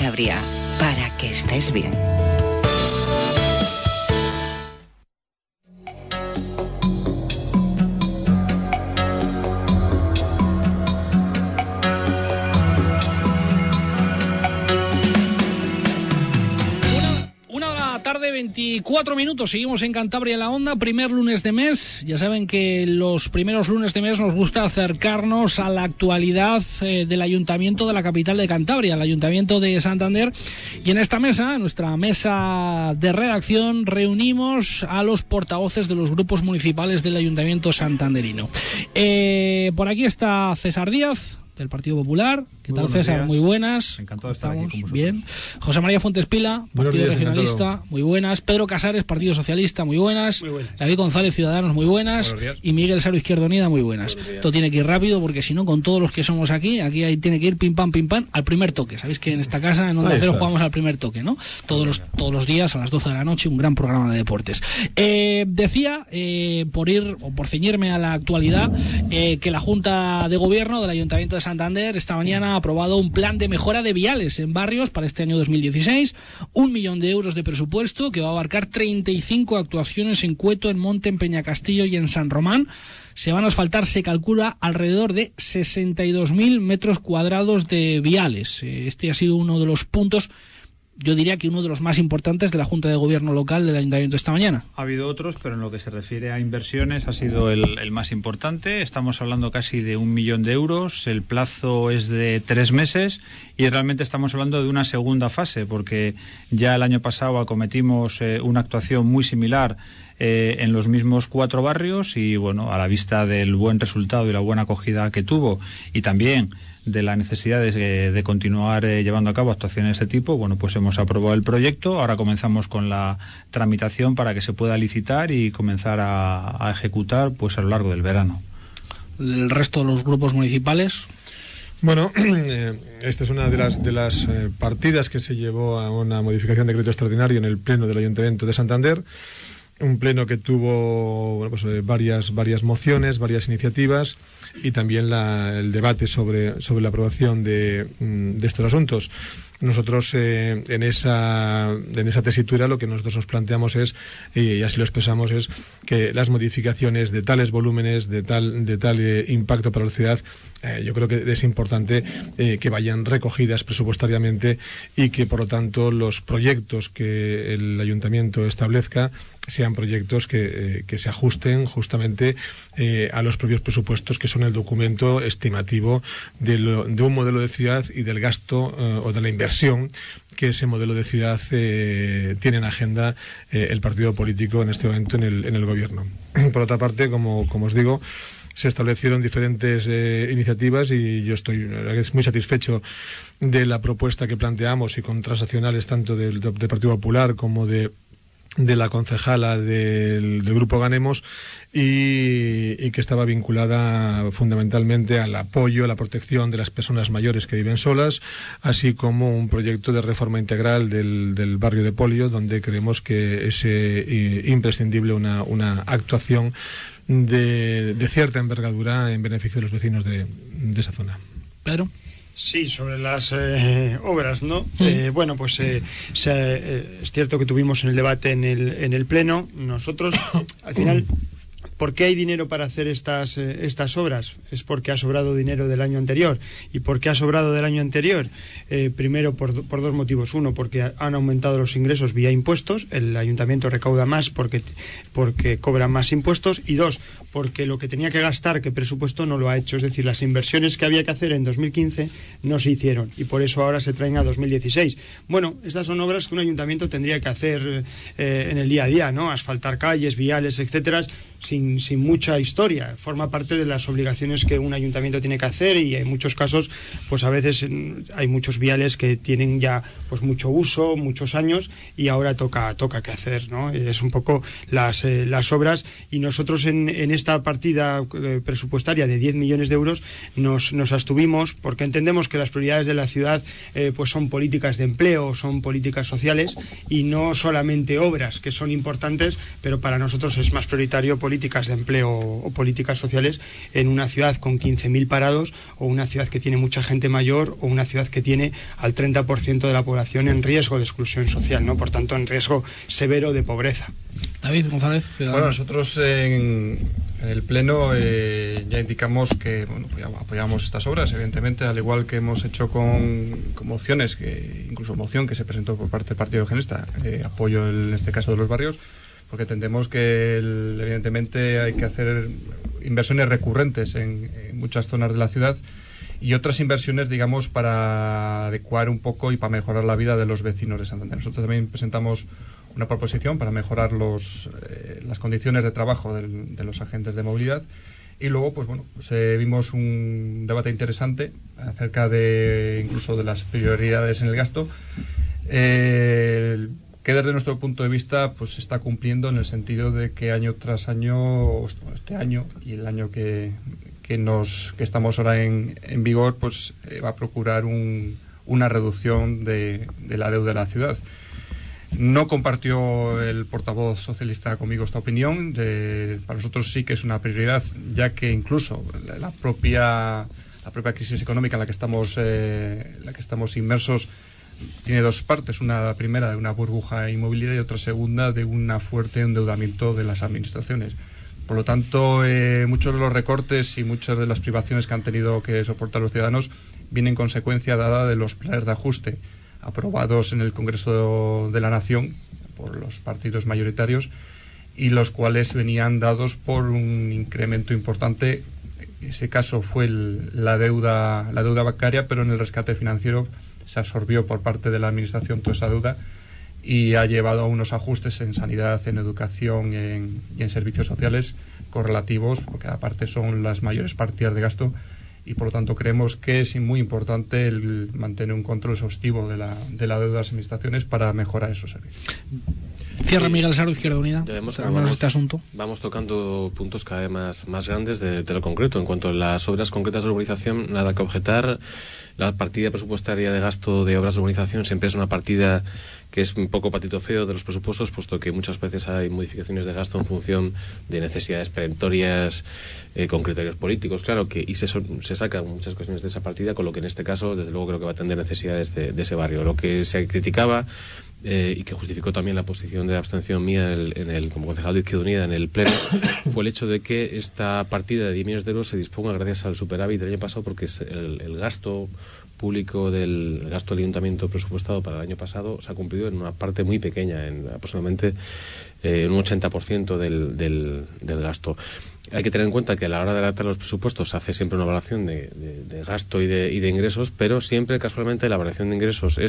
Cantabria, para que estés bien. Tarde, 24 minutos, seguimos en Cantabria en la Onda, primer lunes de mes. Ya saben que los primeros lunes de mes nos gusta acercarnos a la actualidad del Ayuntamiento de la capital de Cantabria, el Ayuntamiento de Santander. Y en esta mesa, en nuestra mesa de redacción, reunimos a los portavoces de los grupos municipales del Ayuntamiento santanderino. Por aquí está César Díaz, del Partido Popular. ¿Qué tal, César? Días. Muy buenas. Encantado de estar aquí con vosotros. Bien. José María Fuentes Pila, Partido Regionalista. Encantado. Muy buenas. Pedro Casares, Partido Socialista. Muy buenas. Muy buenas. David González, Ciudadanos. Muy buenas. Y Miguel Saro, Izquierda Unida. Muy buenas. Esto tiene que ir rápido porque si no, con todos los que somos aquí ahí tiene que ir pim pam al primer toque. Sabéis que en esta casa, en Onda Cero, jugamos al primer toque, ¿no? Todos los días a las 12 de la noche, un gran programa de deportes. Decía, por ceñirme a la actualidad, que la Junta de Gobierno del Ayuntamiento de Santander esta mañana ha aprobado un plan de mejora de viales en barrios para este año 2016, 1 millón de euros de presupuesto que va a abarcar 35 actuaciones en Cueto, en Monte, en Peñacastillo y en San Román. Se van a asfaltar, se calcula, alrededor de 62.000 metros cuadrados de viales. Este ha sido uno de los puntos, yo diría que uno de los más importantes de la Junta de Gobierno local del Ayuntamiento esta mañana. Ha habido otros, pero en lo que se refiere a inversiones ha sido el más importante. Estamos hablando casi de 1 millón de euros, el plazo es de 3 meses y realmente estamos hablando de una segunda fase, porque ya el año pasado acometimos una actuación muy similar en los mismos 4 barrios y bueno, a la vista del buen resultado y la buena acogida que tuvo y también de la necesidad de continuar llevando a cabo actuaciones de este tipo, bueno, pues hemos aprobado el proyecto, ahora comenzamos con la tramitación para que se pueda licitar y comenzar a ejecutar pues a lo largo del verano. ¿El resto de los grupos municipales? Bueno, esta es una de las partidas que se llevó a una modificación de decreto extraordinario en el Pleno del Ayuntamiento de Santander. Un pleno que tuvo varias mociones, varias iniciativas y también el debate sobre la aprobación de estos asuntos. Nosotros en esa tesitura lo que nosotros nos planteamos es, y así lo expresamos, es que las modificaciones de tales volúmenes, de tal impacto para la ciudad, yo creo que es importante que vayan recogidas presupuestariamente y que por lo tanto los proyectos que el ayuntamiento establezca sean proyectos que se ajusten justamente a los propios presupuestos, que son el documento estimativo de un modelo de ciudad y del gasto o de la inversión que ese modelo de ciudad tiene en agenda el partido político en este momento en el gobierno. Por otra parte, como os digo, se establecieron diferentes iniciativas y yo estoy muy satisfecho de la propuesta que planteamos y con transaccionales tanto del Partido Popular como de la concejala del Grupo Ganemos y que estaba vinculada fundamentalmente al apoyo, a la protección de las personas mayores que viven solas, así como un proyecto de reforma integral del barrio de Polio, donde creemos que es imprescindible una actuación de cierta envergadura en beneficio de los vecinos de esa zona. Pedro. Sí, sobre las obras, ¿no? Bueno, pues es cierto que tuvimos en el debate en el Pleno. Nosotros, al final, ¿por qué hay dinero para hacer estas obras? Es porque ha sobrado dinero del año anterior. ¿Y por qué ha sobrado del año anterior? Primero, por 2 motivos. Uno, porque han aumentado los ingresos vía impuestos. El ayuntamiento recauda más porque cobra más impuestos. Y 2, porque lo que tenía que gastar, que presupuesto, no lo ha hecho. Es decir, las inversiones que había que hacer en 2015 no se hicieron. Y por eso ahora se traen a 2016. Bueno, estas son obras que un ayuntamiento tendría que hacer en el día a día, ¿no? Asfaltar calles, viales, etcétera, sin mucha historia. Forma parte de las obligaciones que un ayuntamiento tiene que hacer y en muchos casos, pues a veces hay muchos viales que tienen ya pues mucho uso, muchos años y ahora toca que hacer, ¿no? Es un poco las obras y nosotros en esta partida presupuestaria de 10 millones de euros nos abstuvimos porque entendemos que las prioridades de la ciudad pues son políticas de empleo, son políticas sociales y no solamente obras que son importantes, pero para nosotros es más prioritario políticas políticas de empleo o políticas sociales en una ciudad con 15.000 parados, o una ciudad que tiene mucha gente mayor, o una ciudad que tiene al 30% de la población en riesgo de exclusión social, ¿no? Por tanto, en riesgo severo de pobreza. David González, Bueno, nosotros en el Pleno ya indicamos que apoyamos estas obras, evidentemente, al igual que hemos hecho con mociones, incluso moción que se presentó por parte del Partido Eugenista, apoyo en este caso de los barrios, porque entendemos que evidentemente hay que hacer inversiones recurrentes en muchas zonas de la ciudad, y otras inversiones, digamos, para adecuar un poco y para mejorar la vida de los vecinos de Santander. Nosotros también presentamos una proposición para mejorar las condiciones de trabajo de los agentes de movilidad, y luego vimos un debate interesante acerca incluso de las prioridades en el gasto, que desde nuestro punto de vista se está cumpliendo, en el sentido de que año tras año, este año y el año que estamos ahora en vigor, va a procurar una reducción de la deuda de la ciudad. No compartió el portavoz socialista conmigo esta opinión. Para nosotros sí que es una prioridad, ya que incluso la propia crisis económica en la que estamos inmersos tiene dos partes: una primera de una burbuja inmobiliaria y otra segunda de un fuerte endeudamiento de las administraciones. Por lo tanto, muchos de los recortes y muchas de las privaciones que han tenido que soportar los ciudadanos vienen en consecuencia dada de los planes de ajuste aprobados en el Congreso de la Nación por los partidos mayoritarios, y los cuales venían dados por un incremento importante. En ese caso fue la deuda bancaria, pero en el rescate financiero se absorbió por parte de la Administración toda esa deuda, y ha llevado a unos ajustes en sanidad, en educación y en servicios sociales correlativos, porque aparte son las mayores partidas de gasto, y por lo tanto creemos que es muy importante el mantener un control exhaustivo de la deuda de las administraciones para mejorar esos servicios. Cierra Miguel Saro, Izquierda Unida. Este asunto. Vamos tocando puntos cada vez más grandes de lo concreto. En cuanto a las obras concretas de urbanización, nada que objetar. La partida presupuestaria de gasto de obras de urbanización siempre es una partida que es un poco patito feo de los presupuestos, puesto que muchas veces hay modificaciones de gasto en función de necesidades perentorias, con criterios políticos, claro, y se sacan muchas cuestiones de esa partida, con lo que en este caso, desde luego, creo que va a atender necesidades de ese barrio. Lo que se criticaba, y que justificó también la posición de abstención mía como concejal de Izquierda Unida en el Pleno, fue el hecho de que esta partida de 10 millones de euros se disponga gracias al superávit del año pasado, porque el gasto público del gasto del ayuntamiento presupuestado para el año pasado se ha cumplido en una parte muy pequeña, en aproximadamente un 80% del gasto. Hay que tener en cuenta que a la hora de adaptar los presupuestos se hace siempre una evaluación de gasto y de ingresos, pero siempre casualmente la variación de ingresos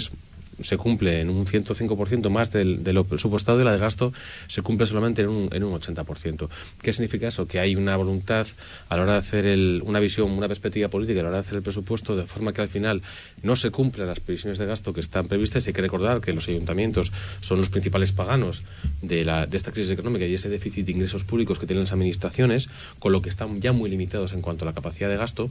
se cumple en un 105% más de lo presupuestado, y la de gasto se cumple solamente en un 80%. ¿Qué significa eso? Que hay una voluntad a la hora de hacer una visión, una perspectiva política a la hora de hacer el presupuesto, de forma que al final no se cumplen las previsiones de gasto que están previstas. Y hay que recordar que los ayuntamientos son los principales paganos de esta crisis económica y ese déficit de ingresos públicos que tienen las administraciones, con lo que están ya muy limitados en cuanto a la capacidad de gasto,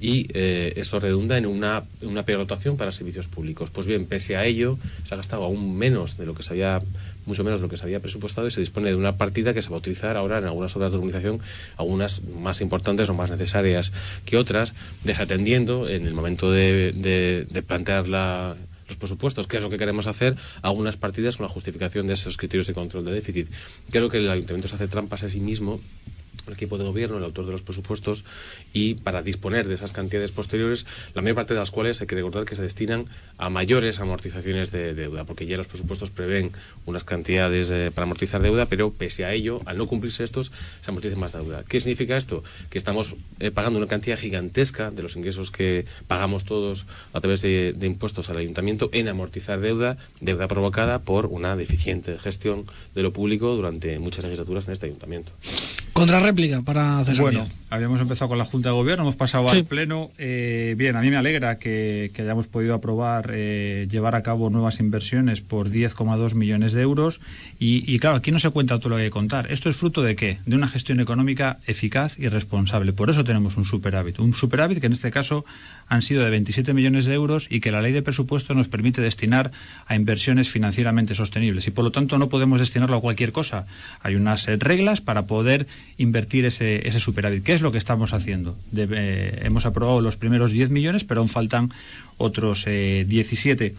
y eso redunda en una peor dotación para servicios públicos. Pues bien, pese a ello, se ha gastado aún menos de lo que se había, mucho menos de lo que se había presupuestado, y se dispone de una partida que se va a utilizar ahora en algunas obras de urbanización, algunas más importantes o más necesarias que otras, desatendiendo en el momento de plantear los presupuestos, que es lo que queremos hacer, algunas partidas con la justificación de esos criterios de control de déficit. Creo que el ayuntamiento se hace trampas a sí mismo, el equipo de gobierno, el autor de los presupuestos, y para disponer de esas cantidades posteriores, la mayor parte de las cuales hay que recordar que se destinan a mayores amortizaciones de deuda, porque ya los presupuestos prevén unas cantidades para amortizar deuda, pero pese a ello, al no cumplirse estos, se amortiza más deuda. ¿Qué significa esto? Que estamos pagando una cantidad gigantesca de los ingresos que pagamos todos a través de impuestos al ayuntamiento en amortizar deuda provocada por una deficiente gestión de lo público durante muchas legislaturas en este ayuntamiento. Contrarréplica para César. Bueno, habíamos empezado con la Junta de Gobierno, hemos pasado al Pleno. Bien, a mí me alegra que hayamos podido aprobar llevar a cabo nuevas inversiones por 10,2 millones de euros. Y claro, aquí no se cuenta todo lo que hay que contar. ¿Esto es fruto de qué? De una gestión económica eficaz y responsable. Por eso tenemos un superávit. Un superávit que en este caso han sido de 27 millones de euros, y que la ley de presupuesto nos permite destinar a inversiones financieramente sostenibles. Y por lo tanto no podemos destinarlo a cualquier cosa. Hay unas reglas para poder invertir ese superávit. ¿Qué es lo que estamos haciendo? Hemos aprobado los primeros 10 millones, pero aún faltan otros 17.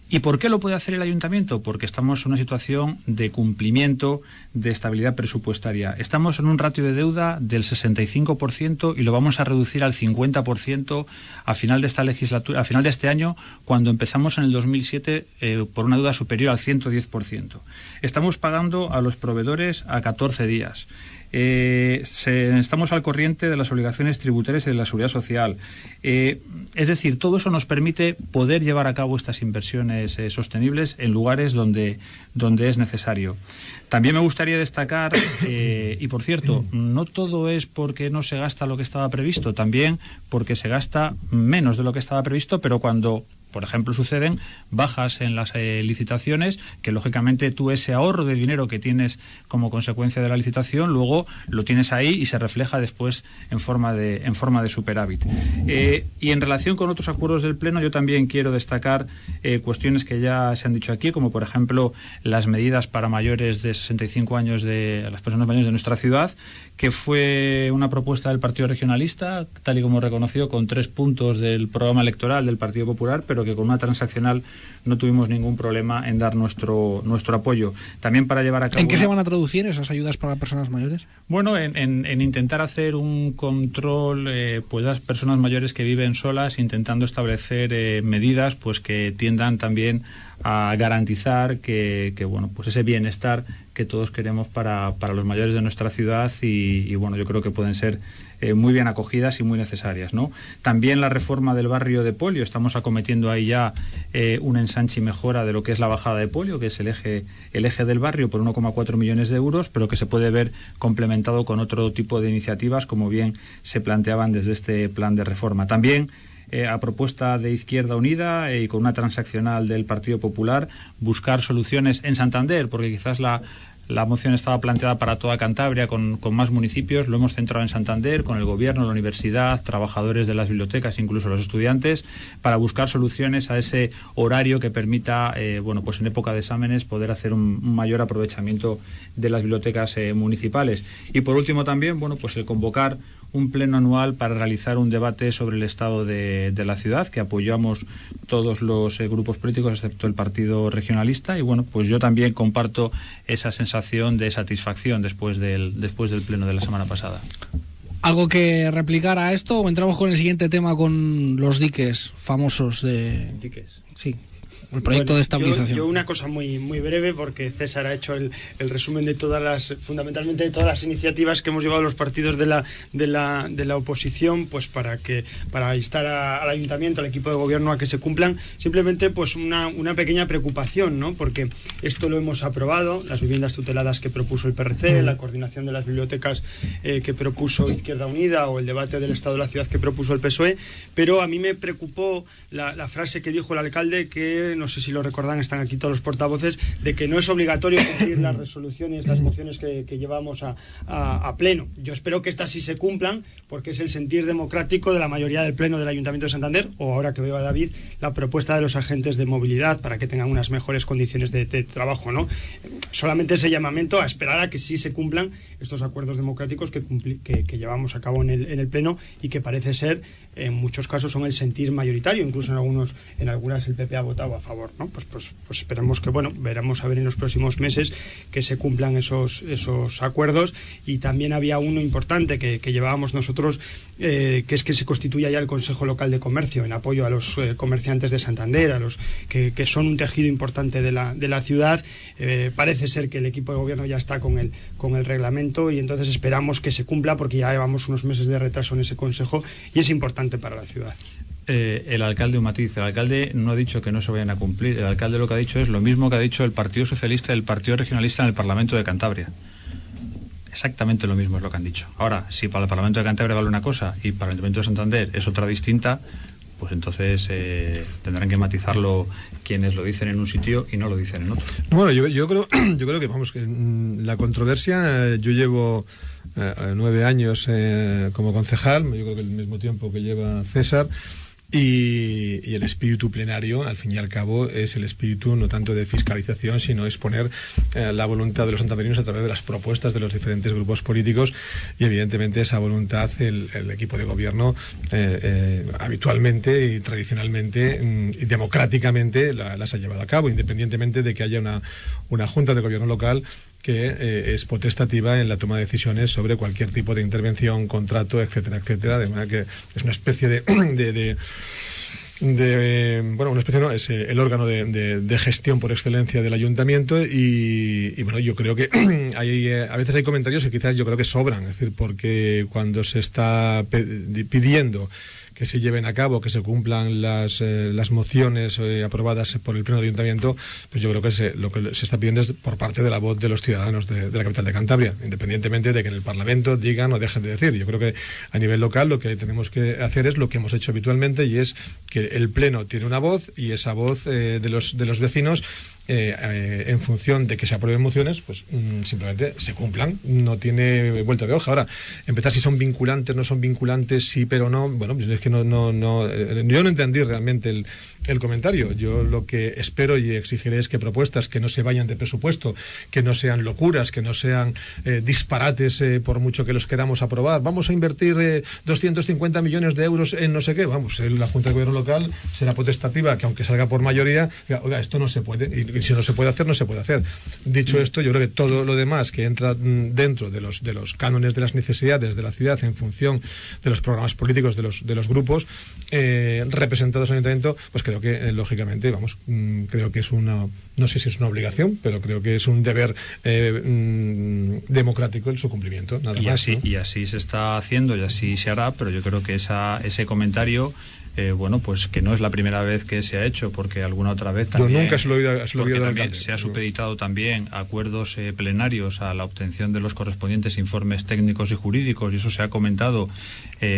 ¿Y por qué lo puede hacer el ayuntamiento? Porque estamos en una situación de cumplimiento, de estabilidad presupuestaria. Estamos en un ratio de deuda del 65% y lo vamos a reducir al 50% a final de esta legislatura, a final de este año, cuando empezamos en el 2007 por una deuda superior al 110%. Estamos pagando a los proveedores a 14 días. Estamos al corriente de las obligaciones tributarias y de la seguridad social. Es decir, todo eso nos permite poder llevar a cabo estas inversiones sostenibles en lugares donde es necesario. También me gustaría destacar, y por cierto, no todo es porque no se gasta lo que estaba previsto, también porque se gasta menos de lo que estaba previsto, pero cuando, por ejemplo, suceden bajas en las licitaciones, que lógicamente tú ese ahorro de dinero que tienes como consecuencia de la licitación, luego lo tienes ahí y se refleja después en forma de superávit. Y en relación con otros acuerdos del Pleno, yo también quiero destacar cuestiones que ya se han dicho aquí, como por ejemplo las medidas para mayores de 65 años, de las personas mayores de nuestra ciudad, que fue una propuesta del Partido Regionalista, tal y como reconoció, con 3 puntos del programa electoral del Partido Popular, pero que con una transaccional no tuvimos ningún problema en dar nuestro apoyo. También para llevar a cabo... ¿En qué se van a traducir esas ayudas para personas mayores? Bueno, en intentar hacer un control, pues las personas mayores que viven solas, intentando establecer medidas pues que tiendan también a garantizar que bueno, pues ese bienestar que todos queremos para los mayores de nuestra ciudad y bueno, yo creo que pueden ser muy bien acogidas y muy necesarias, ¿no? También la reforma del barrio de Polio, estamos acometiendo ahí ya un ensanche y mejora de lo que es la bajada de Polio, que es el eje del barrio, por 1,4 millones de euros, pero que se puede ver complementado con otro tipo de iniciativas, como bien se planteaban desde este plan de reforma. También a propuesta de Izquierda Unida y con una transaccional del Partido Popular, buscar soluciones en Santander, porque quizás la moción estaba planteada para toda Cantabria con más municipios. Lo hemos centrado en Santander, con el gobierno, la universidad, trabajadores de las bibliotecas, incluso los estudiantes, para buscar soluciones a ese horario que permita, bueno, pues en época de exámenes poder hacer un mayor aprovechamiento de las bibliotecas municipales. Y por último también, bueno, pues el convocar un pleno anual para realizar un debate sobre el estado de la ciudad, que apoyamos todos los grupos políticos excepto el Partido Regionalista, y bueno, pues yo también comparto esa sensación de satisfacción después del pleno de la semana pasada. ¿Algo que replicar a esto o entramos con el siguiente tema, con los diques famosos de... ¿Diques? Sí. El proyecto de estabilización. Yo una cosa muy breve, porque César ha hecho el resumen de fundamentalmente de todas las iniciativas que hemos llevado los partidos de la oposición, pues para instar al ayuntamiento, al equipo de gobierno, a que se cumplan. Simplemente pues una pequeña preocupación, ¿no? Porque esto lo hemos aprobado, las viviendas tuteladas que propuso el PRC, la coordinación de las bibliotecas que propuso Izquierda Unida, o el debate del estado de la ciudad que propuso el PSOE, pero a mí me preocupó la frase que dijo el alcalde, que no sé si lo recordan, están aquí todos los portavoces, de que no es obligatorio cumplir las resoluciones, las mociones que llevamos a pleno. Yo espero que estas sí se cumplan, porque es el sentir democrático de la mayoría del pleno del Ayuntamiento de Santander, o ahora que veo a David, la propuesta de los agentes de movilidad para que tengan unas mejores condiciones de trabajo, ¿no? Solamente ese llamamiento a esperar a que sí se cumplan estos acuerdos democráticos que llevamos a cabo en el pleno, y que parece ser, en muchos casos, son el sentir mayoritario. Incluso en algunas el PP ha votado a favor, ¿no? Pues esperamos que, bueno, veremos a ver en los próximos meses que se cumplan esos acuerdos. Y también había uno importante que llevábamos nosotros, que es que se constituya ya el Consejo Local de Comercio, en apoyo a los comerciantes de Santander, a los que son un tejido importante de la ciudad. Parece ser que el equipo de gobierno ya está con el reglamento, y entonces esperamos que se cumpla, porque ya llevamos unos meses de retraso en ese consejo y es importante para la ciudad. El alcalde, un matiz, el alcalde no ha dicho que no se vayan a cumplir. El alcalde lo que ha dicho es lo mismo que ha dicho el Partido Socialista y el Partido Regionalista en el Parlamento de Cantabria. Exactamente lo mismo es lo que han dicho. Ahora, si para el Parlamento de Cantabria vale una cosa y para el Ayuntamiento de Santander es otra distinta, pues entonces tendrán que matizarlo quienes lo dicen en un sitio y no lo dicen en otro. Bueno, yo creo que, vamos, que la controversia, yo llevo 9 años como concejal, yo creo que el mismo tiempo que lleva César, Y el espíritu plenario, al fin y al cabo, es el espíritu no tanto de fiscalización, sino exponer la voluntad de los santanderinos a través de las propuestas de los diferentes grupos políticos, y evidentemente esa voluntad el equipo de gobierno habitualmente y tradicionalmente y democráticamente las ha llevado a cabo, independientemente de que haya una junta de gobierno local que es potestativa en la toma de decisiones sobre cualquier tipo de intervención, contrato, etcétera, etcétera, de manera que es una especie una especie no, es el órgano de gestión por excelencia del ayuntamiento, y bueno, yo creo que a veces hay comentarios que quizás yo creo que sobran, es decir, porque cuando se está pidiendo que se lleven a cabo, que se cumplan las mociones aprobadas por el Pleno del Ayuntamiento, pues yo creo que lo que se está pidiendo es por parte de la voz de los ciudadanos de la capital de Cantabria, independientemente de que en el Parlamento digan o dejen de decir. Yo creo que a nivel local lo que tenemos que hacer es lo que hemos hecho habitualmente, y es que el Pleno tiene una voz, y esa voz de los vecinos, en función de que se aprueben mociones, pues simplemente se cumplan, no tiene vuelta de hoja. Ahora, empezar si son vinculantes, no son vinculantes, sí pero no, bueno, pues es que yo no entendí realmente el comentario. Yo lo que espero y exigiré es que propuestas que no se vayan de presupuesto, que no sean locuras, que no sean disparates, por mucho que los queramos aprobar. Vamos a invertir 250 millones de euros en no sé qué. Vamos, la Junta de Gobierno local será potestativa, que aunque salga por mayoría, oiga, esto no se puede, y si no se puede hacer, no se puede hacer. Dicho esto, yo creo que todo lo demás que entra dentro de los cánones de las necesidades de la ciudad en función de los programas políticos de los grupos representados en el ayuntamiento, pues creo que lógicamente, vamos, creo que es no sé si es una obligación, pero creo que es un deber democrático en su cumplimiento, nada más, ¿no? Y así se está haciendo y así se hará, pero yo creo que ese comentario, bueno, pues que no es la primera vez que se ha hecho, porque alguna otra vez también, yo nunca se lo he oído también se ha supeditado también acuerdos plenarios a la obtención de los correspondientes informes técnicos y jurídicos, y eso se ha comentado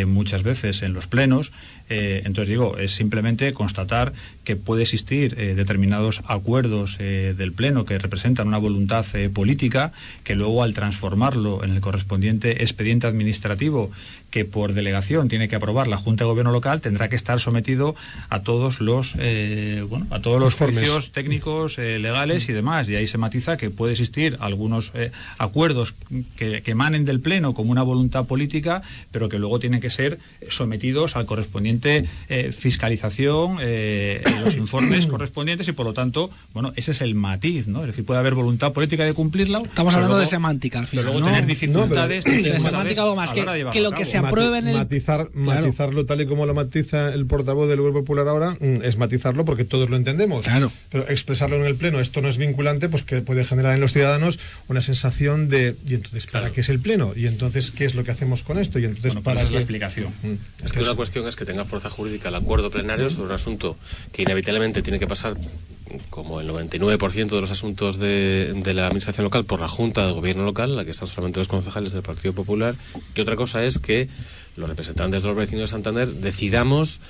muchas veces en los plenos. Entonces digo, es simplemente constatar que puede existir determinados acuerdos del Pleno que representan una voluntad política, que luego al transformarlo en el correspondiente expediente administrativo que por delegación tiene que aprobar la Junta de Gobierno local, tendrá que estar sometido a todos los juicios técnicos, legales y demás, y ahí se matiza que puede existir algunos acuerdos que emanen del Pleno como una voluntad política, pero que luego tienen que ser sometidos al correspondiente fiscalización, los informes correspondientes, y por lo tanto, bueno, ese es el matiz, ¿no? Es decir, puede haber voluntad política de cumplirla. Estamos hablando luego, de semántica al final, pero luego tener dificultades, de semántica algo más que lo que se apruebe en el... Matizarlo tal y como lo matiza el portavoz del Grupo Popular ahora, es matizarlo porque todos lo entendemos. Claro. Pero expresarlo en el Pleno, esto no es vinculante, pues que puede generar en los ciudadanos una sensación de, y entonces, ¿para qué es el Pleno? Y entonces, ¿qué es lo que hacemos con esto? Y entonces, ¿para qué? La explicación. Es que una cuestión es que tenga fuerza jurídica el acuerdo plenario sobre un asunto que inevitablemente tiene que pasar, como el 99% de los asuntos de la administración local, por la Junta de Gobierno local, la que están solamente los concejales del Partido Popular, y otra cosa es que los representantes de los vecinos de Santander decidamos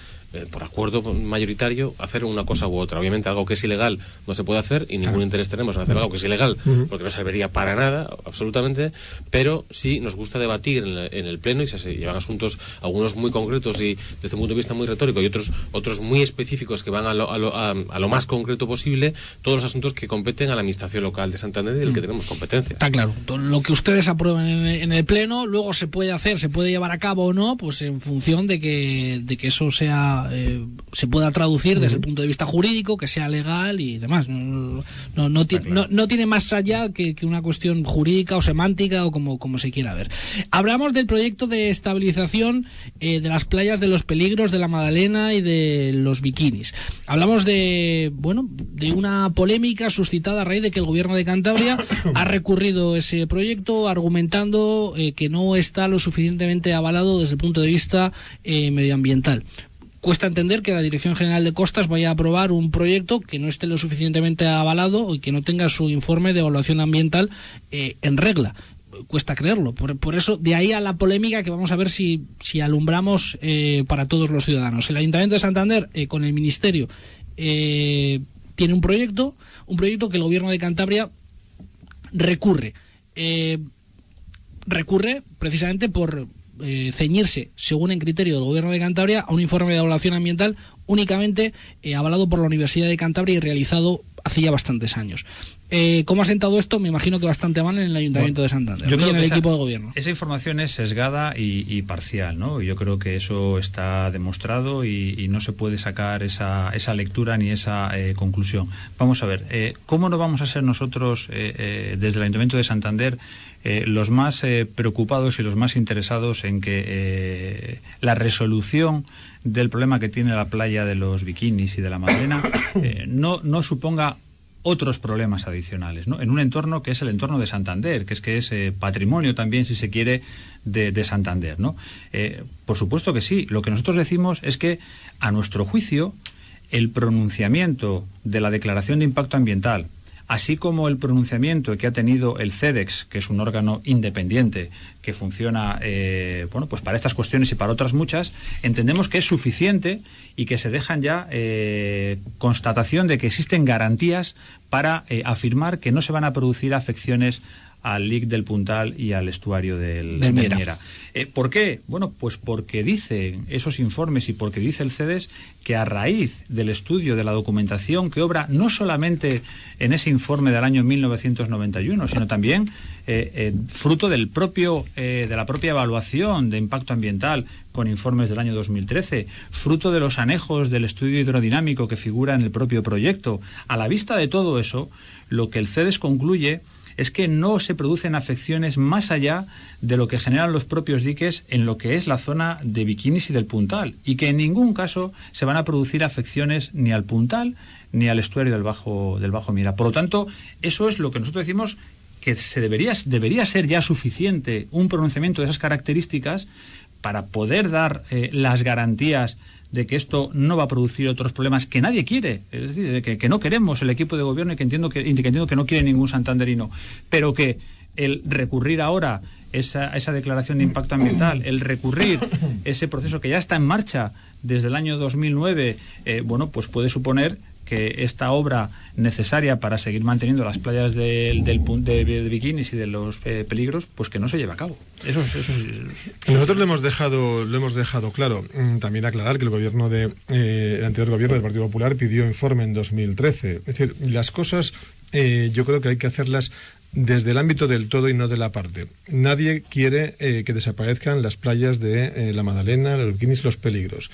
por acuerdo mayoritario hacer una cosa u otra. Obviamente algo que es ilegal no se puede hacer, y ningún interés tenemos en hacer algo que es ilegal, porque no serviría para nada, absolutamente, pero sí nos gusta debatir en el Pleno, y se llevan asuntos, algunos muy concretos y desde un punto de vista muy retórico, y otros muy específicos que van a lo más concreto posible, todos los asuntos que competen a la administración local de Santander y del que tenemos competencia. Está claro, lo que ustedes aprueben en el Pleno, luego se puede hacer, se puede llevar a cabo o no, pues en función de que eso sea se pueda traducir desde el punto de vista jurídico, que sea legal y demás. No tiene más allá que una cuestión jurídica o semántica o como se quiera ver. Hablamos del proyecto de estabilización de las playas de Los Peligros, de la Magdalena y de los bikinis. Hablamos de una polémica suscitada a raíz de que el gobierno de Cantabria ha recurrido ese proyecto argumentando que no está lo suficientemente avalado desde el punto de vista medioambiental. Cuesta entender que la Dirección General de Costas vaya a aprobar un proyecto que no esté lo suficientemente avalado y que no tenga su informe de evaluación ambiental en regla. Cuesta creerlo. Por eso, de ahí a la polémica que vamos a ver si alumbramos para todos los ciudadanos. El Ayuntamiento de Santander, con el Ministerio, tiene un proyecto que el Gobierno de Cantabria recurre. Recurre precisamente por ceñirse, según el criterio del Gobierno de Cantabria, a un informe de evaluación ambiental únicamente avalado por la Universidad de Cantabria y realizado hace ya bastantes años. ¿Cómo ha sentado esto? Me imagino que bastante mal en el Ayuntamiento de Santander, yo creo en que el equipo de gobierno. Esa información es sesgada y parcial, ¿no? Yo creo que eso está demostrado y no se puede sacar esa lectura ni esa conclusión. Vamos a ver, ¿cómo no vamos a ser nosotros, desde el Ayuntamiento de Santander, los más preocupados y los más interesados en que la resolución del problema que tiene la playa de los bikinis y de la Magdalena no suponga otros problemas adicionales, ¿no? En un entorno que es el entorno de Santander, que es patrimonio también, si se quiere, de Santander, ¿no? Por supuesto que sí. Lo que nosotros decimos es que, a nuestro juicio, el pronunciamiento de la declaración de impacto ambiental, así como el pronunciamiento que ha tenido el CEDEX, que es un órgano independiente que funciona pues para estas cuestiones y para otras muchas, entendemos que es suficiente y que se dejan ya constatación de que existen garantías para afirmar que no se van a producir afecciones al LIC del Puntal y al estuario del Miera. ¿Por qué? Bueno, pues porque dicen esos informes y porque dice el CEDES que, a raíz del estudio de la documentación que obra no solamente en ese informe del año 1991, sino también fruto de la propia evaluación de impacto ambiental con informes del año 2013, fruto de los anejos del estudio hidrodinámico que figura en el propio proyecto. A la vista de todo eso, lo que el CEDES concluye es que no se producen afecciones más allá de lo que generan los propios diques en lo que es la zona de Bikinis y del Puntal, y que en ningún caso se van a producir afecciones ni al Puntal ni al estuario del Bajo Miera. Por lo tanto, eso es lo que nosotros decimos, que debería ser ya suficiente un pronunciamiento de esas características para poder dar las garantías de que esto no va a producir otros problemas que nadie quiere, es decir, que no queremos el equipo de gobierno y que entiendo que no quiere ningún santanderino, pero que el recurrir ahora esa declaración de impacto ambiental, el recurrir ese proceso que ya está en marcha desde el año 2009, pues puede suponer que esta obra necesaria para seguir manteniendo las playas de Bikinis y de los peligros, pues que no se lleve a cabo. Eso Nosotros lo hemos dejado claro. También aclarar que el anterior gobierno del Partido Popular pidió informe en 2013. Es decir, las cosas yo creo que hay que hacerlas desde el ámbito del todo y no de la parte. Nadie quiere que desaparezcan las playas de la Magdalena, los Bikinis, los peligros.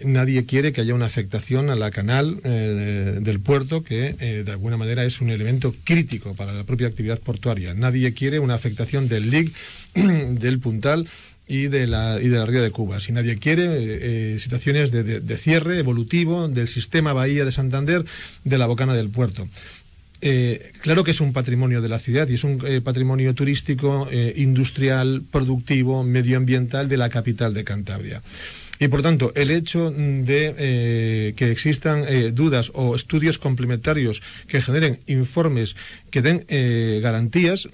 Nadie quiere que haya una afectación a la canal del puerto, que de alguna manera es un elemento crítico para la propia actividad portuaria. Nadie quiere una afectación del LIC, del Puntal y de la ría de Cubas. Y nadie quiere situaciones de cierre evolutivo del sistema Bahía de Santander, de la bocana del puerto. Claro que es un patrimonio de la ciudad y es un patrimonio turístico, industrial, productivo, medioambiental de la capital de Cantabria. Y por tanto, el hecho de que existan dudas o estudios complementarios que generen informes que den garantías,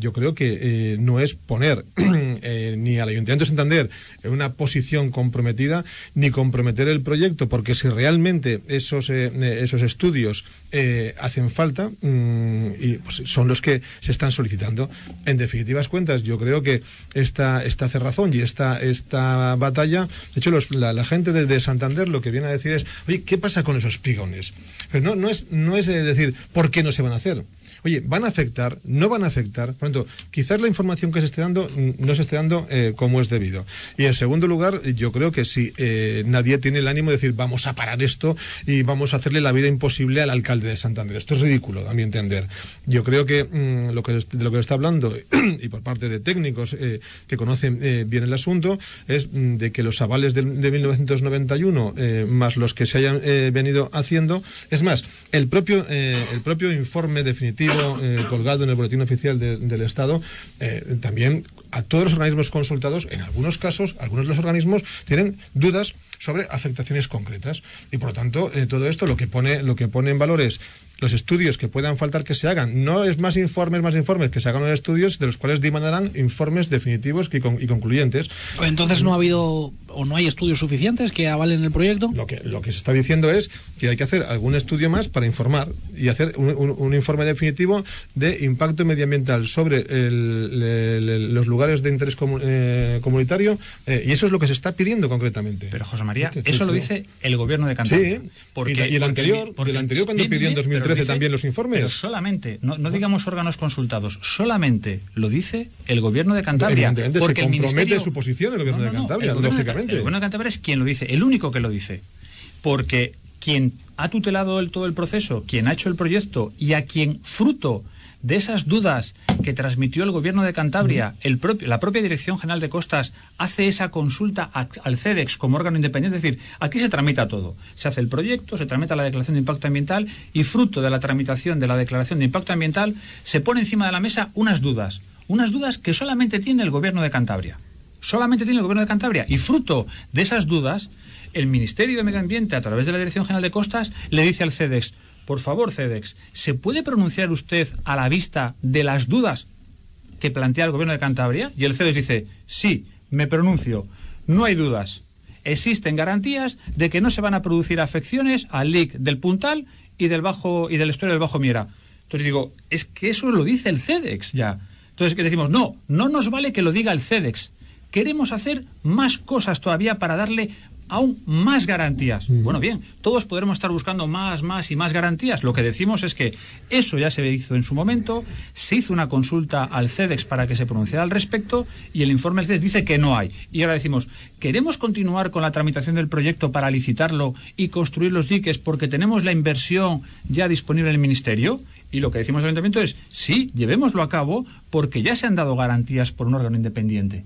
yo creo que no es poner ni al Ayuntamiento de Santander en una posición comprometida, ni comprometer el proyecto, porque si realmente esos estudios hacen falta, y pues son los que se están solicitando. En definitivas cuentas, yo creo que esta cerrazón y esta batalla, de hecho la gente de Santander lo que viene a decir es: oye, ¿qué pasa con esos espigones? Pero no es decir ¿por qué no se van a hacer? Oye, ¿van a afectar? ¿No van a afectar? Por lo tanto, quizás la información que se esté dando no se esté dando como es debido. Y en segundo lugar, yo creo que si nadie tiene el ánimo de decir vamos a parar esto y vamos a hahacerle la vida imposible al alcalde de Santander. Esto es ridículo, a mi entender. Yo creo que de lo que se está hablando, y por parte de técnicos que conocen bien el asunto, es de que los avales de 1991 más los que se hayan venido haciendo, es más, el propio informe definitivo colgado en el boletín oficial del Estado, también a todos los organismos consultados, en algunos casos, algunos de los organismos tienen dudas sobre afectaciones concretas, y por lo tanto todo esto lo que pone en valor es los estudios que puedan faltar que se hagan. No es más informes, que se hagan los estudios, de los cuales demandarán informes definitivos y concluyentes. Entonces no ha habido o no hay estudios suficientes que avalen el proyecto. Lo que se está diciendo es que hay que hacer algún estudio más para informar y hacer un informe definitivo de impacto medioambiental sobre los lugares lugares de interés comunitario, y eso es lo que se está pidiendo concretamente. Pero José María, eso lo dice el gobierno de Cantabria. Sí, y el anterior cuando pidió en 2013 también los informes. Pero solamente, no digamos órganos consultados, solamente lo dice el gobierno de Cantabria. Evidentemente porque se compromete su posición el gobierno de Cantabria, lógicamente. El gobierno de Cantabria es quien lo dice, el único que lo dice. Porque quien ha tutelado todo el proceso, quien ha hecho el proyecto y a quien, fruto de esas dudas que transmitió el gobierno de Cantabria, la propia Dirección General de Costas hace esa consulta al CEDEX como órgano independiente. Es decir, aquí se tramita todo. Se hace el proyecto, se tramita la declaración de impacto ambiental y fruto de la tramitación de la declaración de impacto ambiental se pone encima de la mesa unas dudas que solamente tiene el gobierno de Cantabria. Solamente tiene el gobierno de Cantabria. Y fruto de esas dudas, el Ministerio de Medio Ambiente, a través de la Dirección General de Costas, le dice al CEDEX: por favor, CEDEX, ¿se puede pronunciar usted a la vista de las dudas que plantea el gobierno de Cantabria? Y el CEDEX dice: sí, me pronuncio, no hay dudas. Existen garantías de que no se van a producir afecciones al LIC del Puntal y del estuario del Bajo Miera. Entonces digo, es que eso lo dice el CEDEX ya. Entonces decimos, no nos vale que lo diga el CEDEX. Queremos hacer más cosas todavía para darle aún más garantías. Bueno, bien, todos podremos estar buscando más y más garantías. Lo que decimos es que eso ya se hizo en su momento, se hizo una consulta al CEDEX para que se pronunciara al respecto y el informe del CEDEX dice que no hay. Y ahora decimos, ¿queremos continuar con la tramitación del proyecto para licitarlo y construir los diques porque tenemos la inversión ya disponible en el Ministerio? Y lo que decimos al Ayuntamiento es, sí, llevémoslo a cabo porque ya se han dado garantías por un órgano independiente.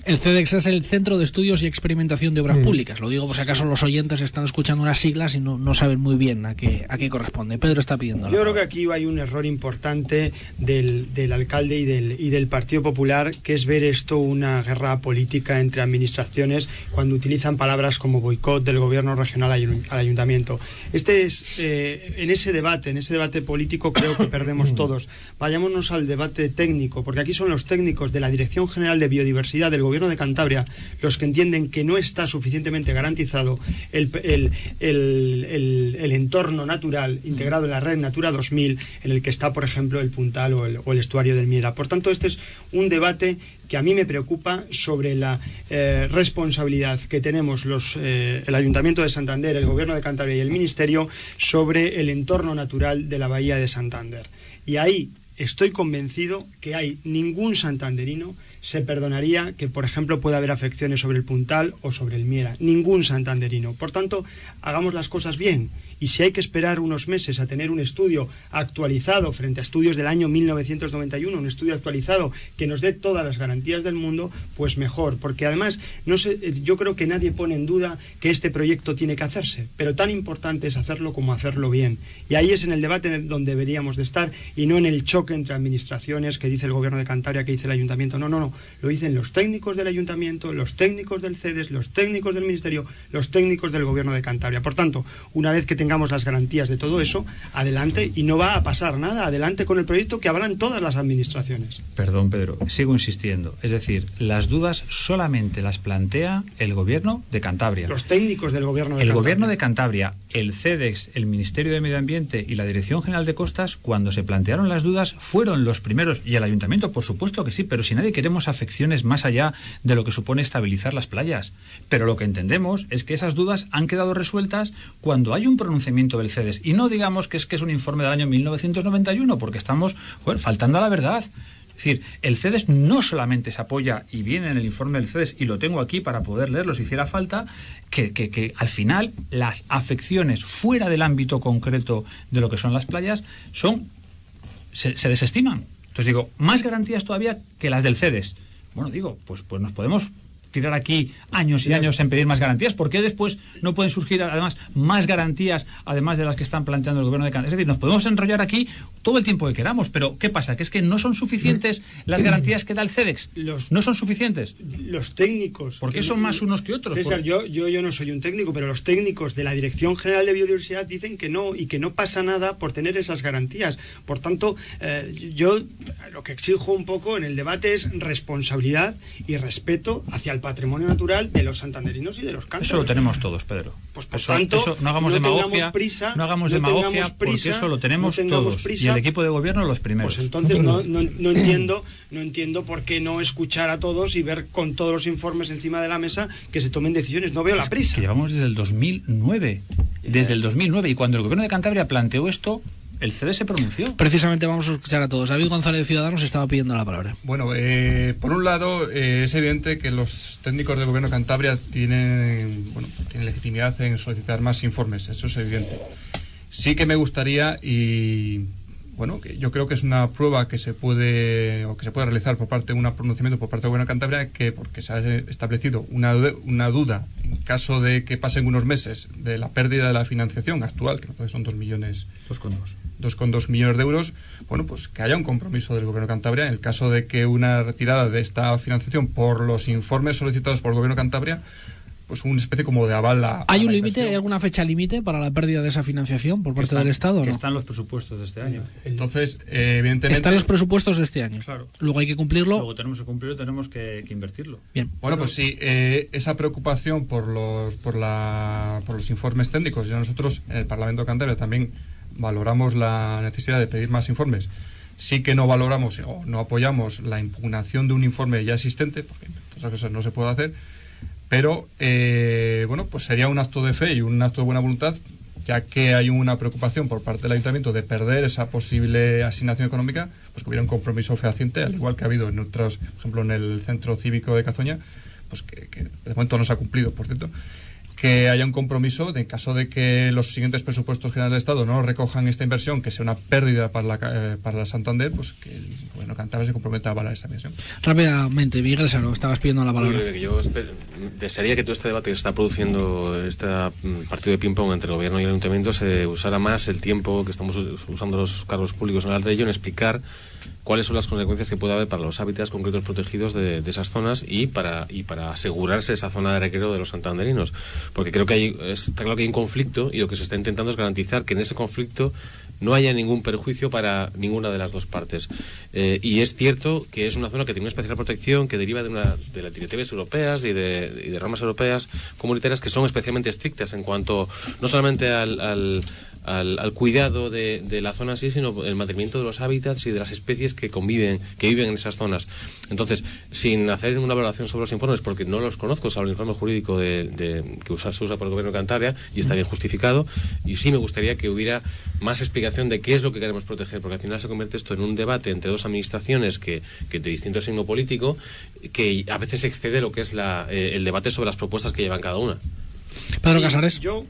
El CEDEX es el Centro de Estudios y Experimentación de Obras Públicas. Lo digo por si acaso los oyentes están escuchando unas siglas y no saben muy bien a qué corresponde. Pedro está pidiendo. Yo creo que aquí hay un error importante del alcalde y del Partido Popular, que es ver esto una guerra política entre administraciones cuando utilizan palabras como boicot del gobierno regional al ayuntamiento. En ese debate político creo que perdemos todos. Vayámonos al debate técnico, porque aquí son los técnicos de la Dirección General de Biodiversidad del Gobierno de Cantabria los que entienden que no está suficientemente garantizado el entorno natural integrado en la red Natura 2000 en el que está, por ejemplo, el Puntal o el estuario del Miera. Por tanto, este es un debate que a mí me preocupa sobre la responsabilidad que tenemos el Ayuntamiento de Santander, el Gobierno de Cantabria y el Ministerio sobre el entorno natural de la Bahía de Santander. Y ahí estoy convencido que ningún santanderino se perdonaría que, por ejemplo, pueda haber afecciones sobre el Puntal o sobre el Miera. Ningún santanderino. Por tanto, hagamos las cosas bien. Y si hay que esperar unos meses a tener un estudio actualizado frente a estudios del año 1991, un estudio actualizado que nos dé todas las garantías del mundo, pues mejor. Porque además, yo creo que nadie pone en duda que este proyecto tiene que hacerse. Pero tan importante es hacerlo como hacerlo bien. Y ahí es en el debate donde deberíamos de estar y no en el choque entre administraciones que dice el Gobierno de Cantabria, que dice el Ayuntamiento. No. Lo dicen los técnicos del Ayuntamiento, los técnicos del CEDES, los técnicos del Ministerio, los técnicos del Gobierno de Cantabria. Por tanto, una vez que tengamos las garantías de todo eso, adelante, y no va a pasar nada, adelante con el proyecto que avalan todas las administraciones. Perdón, Pedro, sigo insistiendo. Es decir, las dudas solamente las plantea el Gobierno de Cantabria. Los técnicos del Gobierno de Cantabria. El Cantabria. Gobierno de Cantabria, el CEDEX, el Ministerio de Medio Ambiente y la Dirección General de Costas, cuando se plantearon las dudas, fueron los primeros, y el Ayuntamiento, por supuesto que sí, pero si nadie queremos afecciones más allá de lo que supone estabilizar las playas. Pero lo que entendemos es que esas dudas han quedado resueltas cuando hay un pronunciamiento del CEDES. Y no digamos que es un informe del año 1991, porque estamos faltando a la verdad. Es decir, el CEDES no solamente se apoya, y viene en el informe del CEDES, y lo tengo aquí para poder leerlo si hiciera falta, que al final las afecciones fuera del ámbito concreto de lo que son las playas se desestiman. Entonces digo, más garantías todavía que las del CEDES. Bueno, digo, pues nos podemos tirar aquí años y años en pedir más garantías. ¿Por qué después no pueden surgir además más garantías, además de las que están planteando el Gobierno de Cantabria? Es decir, nos podemos enrollar aquí todo el tiempo que queramos, pero ¿qué pasa? Que es que no son suficientes las garantías que da el CEDEX. No son suficientes. Los técnicos... ¿Por qué son más unos que otros? César, yo no soy un técnico, pero los técnicos de la Dirección General de Biodiversidad dicen que no, y que no pasa nada por tener esas garantías. Por tanto, yo lo que exijo un poco en el debate es responsabilidad y respeto hacia el patrimonio natural de los santanderinos y de los cántabros. Eso lo tenemos todos, Pedro. Pues por tanto, no hagamos demagogia, prisa, no hagamos demagogia, porque eso lo tenemos todos. Prisa, mesa. Y el equipo de gobierno los primeros. Pues entonces no entiendo por qué no escuchar a todos y ver con todos los informes encima de la mesa que se tomen decisiones. No veo la prisa. Que llevamos desde el 2009. Desde el 2009. Y cuando el gobierno de Cantabria planteó esto, el CD se pronunció. Precisamente vamos a escuchar a todos. David González de Ciudadanos estaba pidiendo la palabra. Bueno, por un lado, es evidente que los técnicos del gobierno de Cantabria tienen legitimidad en solicitar más informes. Eso es evidente. Sí que me gustaría, y bueno, que yo creo que es una prueba que se puede realizar por parte de un pronunciamiento por parte del gobierno de Cantabria, que porque se ha establecido una duda en caso de que pasen unos meses de la pérdida de la financiación actual, que son 2,2 millones de euros, bueno, pues que haya un compromiso del gobierno de Cantabria en el caso de que una retirada de esta financiación por los informes solicitados por el gobierno de Cantabria, pues una especie como de aval a ¿Hay un límite, hay alguna fecha límite para la pérdida de esa financiación por parte del Estado? Que ¿no? están los presupuestos de este año. Entonces, evidentemente... Están los presupuestos de este año. Claro. Luego hay que cumplirlo. Luego tenemos que cumplirlo, tenemos que invertirlo. Bien. Bueno, pues sí, esa preocupación por los informes técnicos, ya nosotros en el Parlamento de Cantabria también valoramos la necesidad de pedir más informes. Sí que no valoramos o no apoyamos la impugnación de un informe ya existente, porque otras cosas no se puede hacer, pero bueno, pues sería un acto de fe y un acto de buena voluntad, ya que hay una preocupación por parte del Ayuntamiento de perder esa posible asignación económica, pues que hubiera un compromiso fehaciente, al igual que ha habido en otros, por ejemplo en el Centro Cívico de Cazoña, pues que de momento no se ha cumplido, por cierto, que haya un compromiso de en caso de que los siguientes presupuestos generales del Estado no recojan esta inversión, que sea una pérdida para la Santander, pues que el gobierno de Cantabria se comprometa a avalar esa inversión. Rápidamente, Miguel Saro, estabas pidiendo la palabra. Yo desearía que todo este debate que está produciendo este partido de ping-pong entre el gobierno y el ayuntamiento se usara más el tiempo que estamos usando los cargos públicos en el Altello en explicar cuáles son las consecuencias que puede haber para los hábitats concretos protegidos de esas zonas y para asegurarse esa zona de recreo de los santanderinos, porque creo que está claro que hay un conflicto y lo que se está intentando es garantizar que en ese conflicto no haya ningún perjuicio para ninguna de las dos partes. Y es cierto que es una zona que tiene una especial protección que deriva de las directivas europeas y de ramas europeas comunitarias que son especialmente estrictas en cuanto no solamente al cuidado de la zona así, sino el mantenimiento de los hábitats y de las especies que viven en esas zonas. Entonces, sin hacer una valoración sobre los informes, porque no los conozco, salvo el informe jurídico que se usa por el gobierno de Cantabria, y está bien justificado, y sí me gustaría que hubiera más explicación de qué es lo que queremos proteger, porque al final se convierte esto en un debate entre dos administraciones que de distinto signo político, que a veces excede lo que es el debate sobre las propuestas que llevan cada una. Pedro Casares. Yo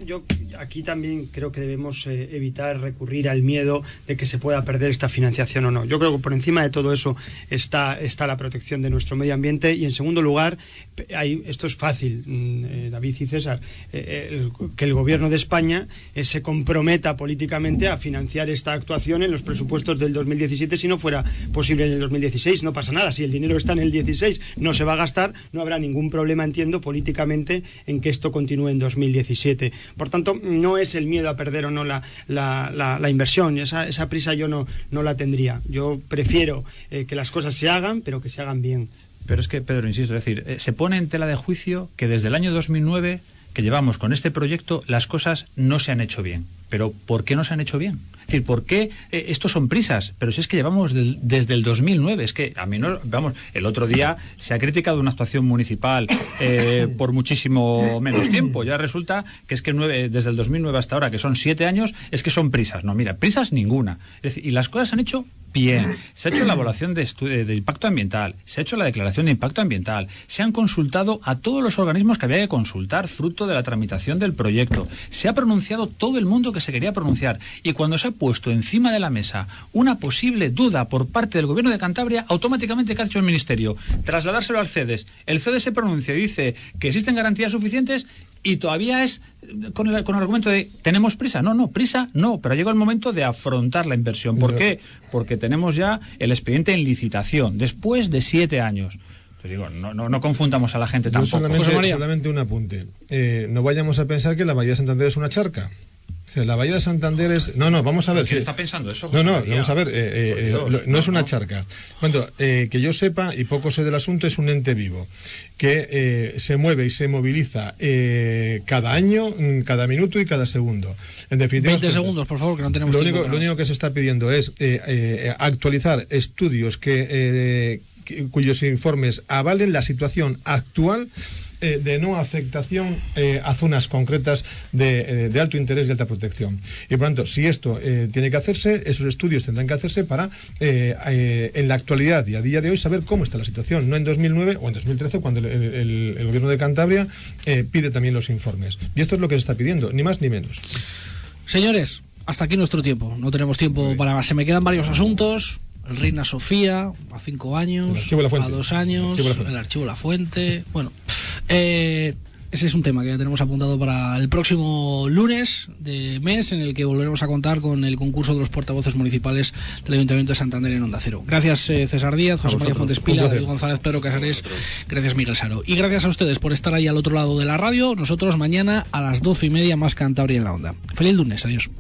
aquí también creo que debemos evitar recurrir al miedo de que se pueda perder esta financiación o no. Yo creo que por encima de todo eso está la protección de nuestro medio ambiente y en segundo lugar, esto es fácil, David y César, que el gobierno de España se comprometa políticamente a financiar esta actuación en los presupuestos del 2017 si no fuera posible en el 2016. No pasa nada, si el dinero está en el 16 no se va a gastar, no habrá ningún problema, entiendo, políticamente en que esto continúe en 2017. Por tanto, no es el miedo a perder o no la inversión. Esa prisa yo no la tendría. Yo prefiero que las cosas se hagan, pero que se hagan bien. Pero es que, Pedro, insisto, es decir, se pone en tela de juicio que desde el año 2009 que llevamos con este proyecto las cosas no se han hecho bien. Pero ¿por qué no se han hecho bien? Es decir, ¿por qué estos son prisas? Pero si es que llevamos desde el 2009, es que a mí no, vamos, el otro día se ha criticado una actuación municipal por muchísimo menos tiempo. Ya resulta que es que desde el 2009 hasta ahora, que son 7 años, es que son prisas. No, mira, prisas ninguna. Es decir, y las cosas se han hecho bien. Se ha hecho la evaluación de impacto ambiental, se ha hecho la declaración de impacto ambiental, se han consultado a todos los organismos que había que consultar, fruto de la tramitación del proyecto. Se ha pronunciado todo el mundo que se quería pronunciar. Y cuando se ha puesto encima de la mesa una posible duda por parte del gobierno de Cantabria, automáticamente, ¿qué ha hecho el Ministerio? Trasladárselo al CEDES. El CEDES se pronuncia y dice que existen garantías suficientes y todavía es con el argumento de ¿tenemos prisa? No, prisa no, pero ha llegado el momento de afrontar la inversión. ¿Por qué? Porque tenemos ya el expediente en licitación, después de 7 años. Entonces digo, no confundamos a la gente tampoco. Solamente un apunte. No vayamos a pensar que la Bahía de Santander es una charca. O sea, la Bahía de Santander es... No, vamos a ver. ¿Quién está pensando eso? No, vamos a ver. No es una charca. Bueno, que yo sepa, y poco sé del asunto, es un ente vivo que se mueve y se moviliza cada año, cada minuto y cada segundo. En definitiva, 20 segundos, por favor, que no tenemos tiempo. Lo único que se está pidiendo es actualizar estudios cuyos informes avalen la situación actual de no afectación a zonas concretas de alto interés y alta protección. Y por lo tanto, si esto tiene que hacerse, esos estudios tendrán que hacerse para, en la actualidad y a día de hoy, saber cómo está la situación, no en 2009 o en 2013, cuando el gobierno de Cantabria pide también los informes. Y esto es lo que se está pidiendo, ni más ni menos. Señores, hasta aquí nuestro tiempo. No tenemos tiempo para más. Se me quedan varios asuntos. El Reina Sofía, a 5 años, a 2 años, el Archivo La Fuente. Bueno, ese es un tema que ya tenemos apuntado para el próximo lunes de mes, en el que volveremos a contar con el concurso de los portavoces municipales del Ayuntamiento de Santander en Onda Cero. Gracias César Díaz, José María Fontespila, David González, Pedro Casares, gracias Miguel Saro. Y gracias a ustedes por estar ahí al otro lado de la radio. Nosotros mañana a las 12:30 más Cantabria en la Onda. Feliz lunes, adiós.